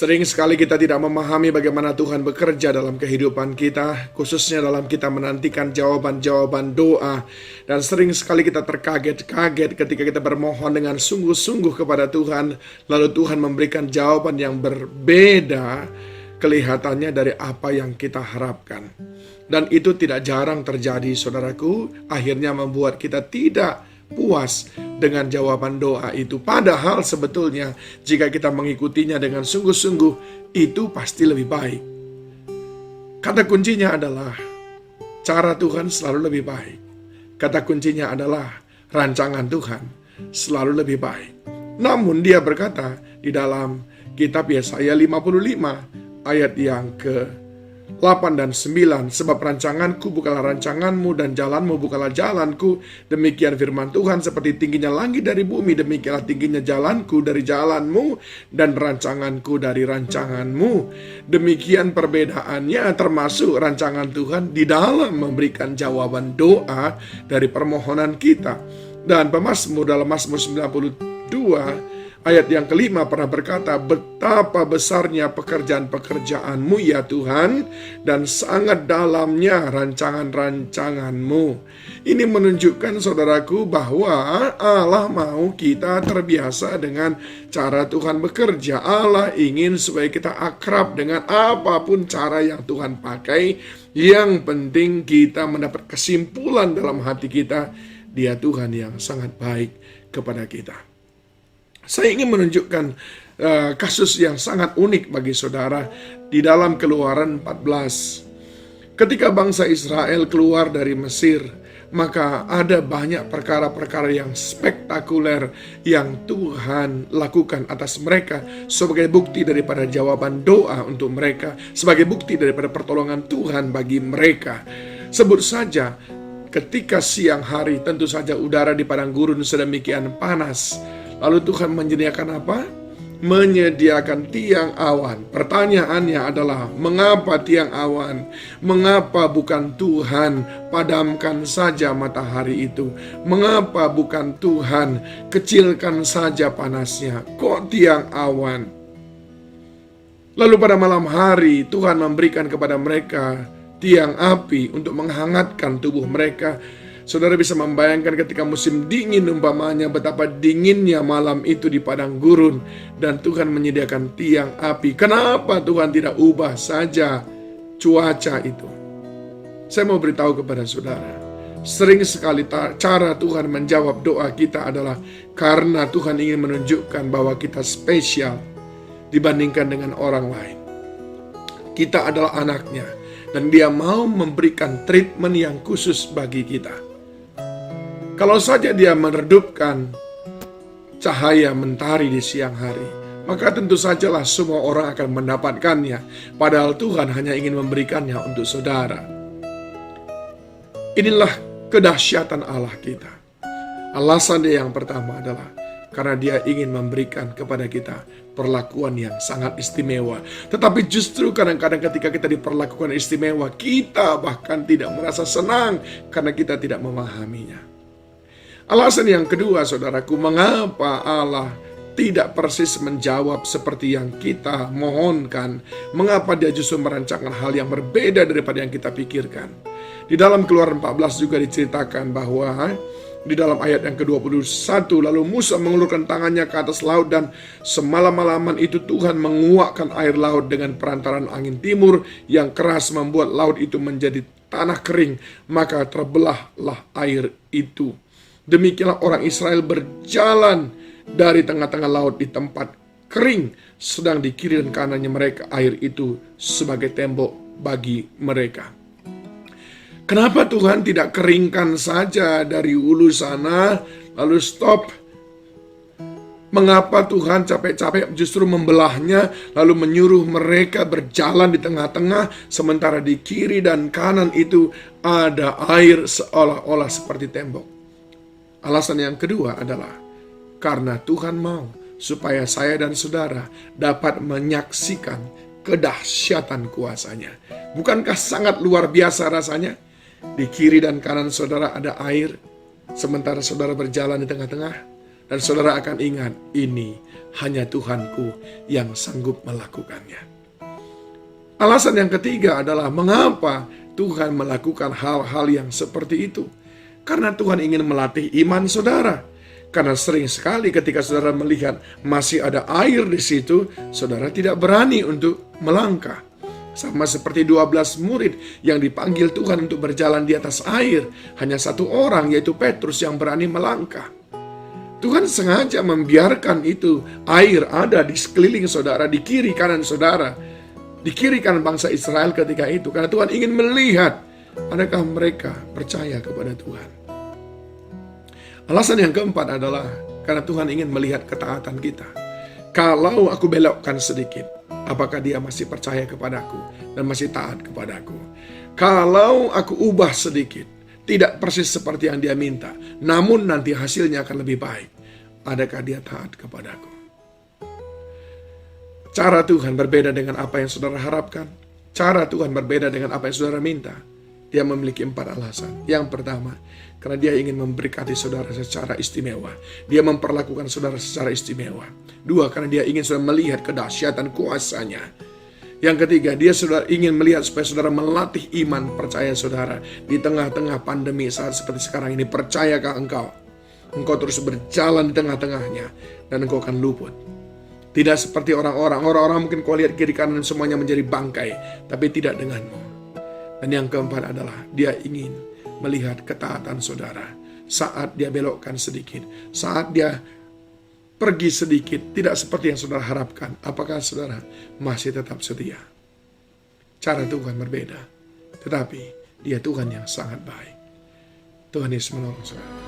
Sering sekali kita tidak memahami bagaimana Tuhan bekerja dalam kehidupan kita, khususnya dalam kita menantikan jawaban-jawaban doa. Dan sering sekali kita terkaget-kaget ketika kita bermohon dengan sungguh-sungguh kepada Tuhan, lalu Tuhan memberikan jawaban yang berbeda kelihatannya dari apa yang kita harapkan. Dan itu tidak jarang terjadi, saudaraku, akhirnya membuat kita tidak puas dengan jawaban doa itu. Padahal sebetulnya jika kita mengikutinya dengan sungguh-sungguh, itu pasti lebih baik. Kata kuncinya adalah cara Tuhan selalu lebih baik. Kata kuncinya adalah rancangan Tuhan selalu lebih baik. Namun dia berkata di dalam kitab Yesaya 55 ayat yang ke-8 dan 9, sebab rancanganku bukanlah rancanganmu dan jalanmu bukanlah jalanku. Demikian firman Tuhan, seperti tingginya langit dari bumi, demikianlah tingginya jalanku dari jalanmu dan rancanganku dari rancanganmu. Demikian perbedaannya, termasuk rancangan Tuhan di dalam memberikan jawaban doa dari permohonan kita. Dan pemazmur dalam Mazmur 92 ayat yang ke-5 pernah berkata, betapa besarnya pekerjaan-pekerjaanmu ya Tuhan, dan sangat dalamnya rancangan-rancanganmu. Ini menunjukkan, saudaraku, bahwa Allah mau kita terbiasa dengan cara Tuhan bekerja. Allah ingin supaya kita akrab dengan apapun cara yang Tuhan pakai. Yang penting kita mendapat kesimpulan dalam hati kita, Dia Tuhan yang sangat baik kepada kita. Saya ingin menunjukkan kasus yang sangat unik bagi saudara di dalam Keluaran 14. Ketika bangsa Israel keluar dari Mesir, maka ada banyak perkara-perkara yang spektakuler yang Tuhan lakukan atas mereka sebagai bukti daripada jawaban doa untuk mereka, sebagai bukti daripada pertolongan Tuhan bagi mereka. Sebut saja, ketika siang hari tentu saja udara di padang gurun sedemikian panas. Lalu Tuhan menyediakan apa? Menyediakan tiang awan. Pertanyaannya adalah, mengapa tiang awan? Mengapa bukan Tuhan padamkan saja matahari itu? Mengapa bukan Tuhan kecilkan saja panasnya? Kok tiang awan? Lalu pada malam hari Tuhan memberikan kepada mereka tiang api untuk menghangatkan tubuh mereka. Saudara bisa membayangkan ketika musim dingin umpamanya, betapa dinginnya malam itu di padang gurun, dan Tuhan menyediakan tiang api. Kenapa Tuhan tidak ubah saja cuaca itu? Saya mau beritahu kepada saudara, sering sekali cara Tuhan menjawab doa kita adalah karena Tuhan ingin menunjukkan bahwa kita spesial dibandingkan dengan orang lain. Kita adalah anaknya, dan Dia mau memberikan treatment yang khusus bagi kita. Kalau saja Dia meredupkan cahaya mentari di siang hari, maka tentu sajalah semua orang akan mendapatkannya. Padahal Tuhan hanya ingin memberikannya untuk saudara. Inilah kedahsyatan Allah kita. Alasan Dia yang pertama adalah karena Dia ingin memberikan kepada kita perlakuan yang sangat istimewa. Tetapi justru kadang-kadang ketika kita diperlakukan istimewa, kita bahkan tidak merasa senang karena kita tidak memahaminya. Alasan yang kedua, saudaraku, mengapa Allah tidak persis menjawab seperti yang kita mohonkan? Mengapa Dia justru merancangkan hal yang berbeda daripada yang kita pikirkan? Di dalam Keluaran 14 juga diceritakan bahwa di dalam ayat yang ke-21, lalu Musa mengulurkan tangannya ke atas laut, dan semalam-malaman itu Tuhan menguakkan air laut dengan perantaran angin timur yang keras, membuat laut itu menjadi tanah kering, maka terbelahlah air itu. Demikianlah orang Israel berjalan dari tengah-tengah laut di tempat kering, sedang di kiri dan kanannya mereka air itu sebagai tembok bagi mereka. Kenapa Tuhan tidak keringkan saja dari hulu sana lalu stop? Mengapa Tuhan capek-capek justru membelahnya lalu menyuruh mereka berjalan di tengah-tengah, sementara di kiri dan kanan itu ada air seolah-olah seperti tembok? Alasan yang kedua adalah karena Tuhan mau supaya saya dan saudara dapat menyaksikan kedahsyatan kuasa-Nya. Bukankah sangat luar biasa rasanya? Di kiri dan kanan saudara ada air, sementara saudara berjalan di tengah-tengah. Dan saudara akan ingat, ini hanya Tuhanku yang sanggup melakukannya. Alasan yang ketiga adalah mengapa Tuhan melakukan hal-hal yang seperti itu. Karena Tuhan ingin melatih iman saudara. Karena sering sekali ketika saudara melihat masih ada air di situ, saudara tidak berani untuk melangkah. Sama seperti 12 murid yang dipanggil Tuhan untuk berjalan di atas air. Hanya satu orang, yaitu Petrus, yang berani melangkah. Tuhan sengaja membiarkan itu, air ada di sekeliling saudara, di kiri kanan saudara, di kiri kanan bangsa Israel ketika itu. Karena Tuhan ingin melihat, adakah mereka percaya kepada Tuhan. Alasan yang keempat adalah karena Tuhan ingin melihat ketaatan kita. Kalau aku belokkan sedikit, apakah dia masih percaya kepadaku dan masih taat kepadaku? Kalau aku ubah sedikit, tidak persis seperti yang dia minta, namun nanti hasilnya akan lebih baik, adakah dia taat kepadaku? Cara Tuhan berbeda dengan apa yang saudara harapkan. Cara Tuhan berbeda dengan apa yang saudara minta. Dia memiliki 4 alasan. Yang pertama, karena dia ingin memberkati saudara secara istimewa. Dia memperlakukan saudara secara istimewa. 2, karena dia ingin saudara melihat kedahsyatan kuasanya. Yang ketiga, dia saudara ingin melihat supaya saudara melatih iman percaya saudara. Di tengah-tengah pandemi saat seperti sekarang ini, percayakah engkau? Engkau terus berjalan di tengah-tengahnya dan engkau akan luput. Tidak seperti orang-orang. Orang-orang mungkin kau lihat kiri kanan semuanya menjadi bangkai, tapi tidak denganmu. Dan yang keempat adalah dia ingin melihat ketaatan saudara. Saat dia belokkan sedikit, saat dia pergi sedikit, tidak seperti yang saudara harapkan, apakah saudara masih tetap setia? Cara Tuhan berbeda, tetapi dia Tuhan yang sangat baik. Tuhan Yesus menolong saudara.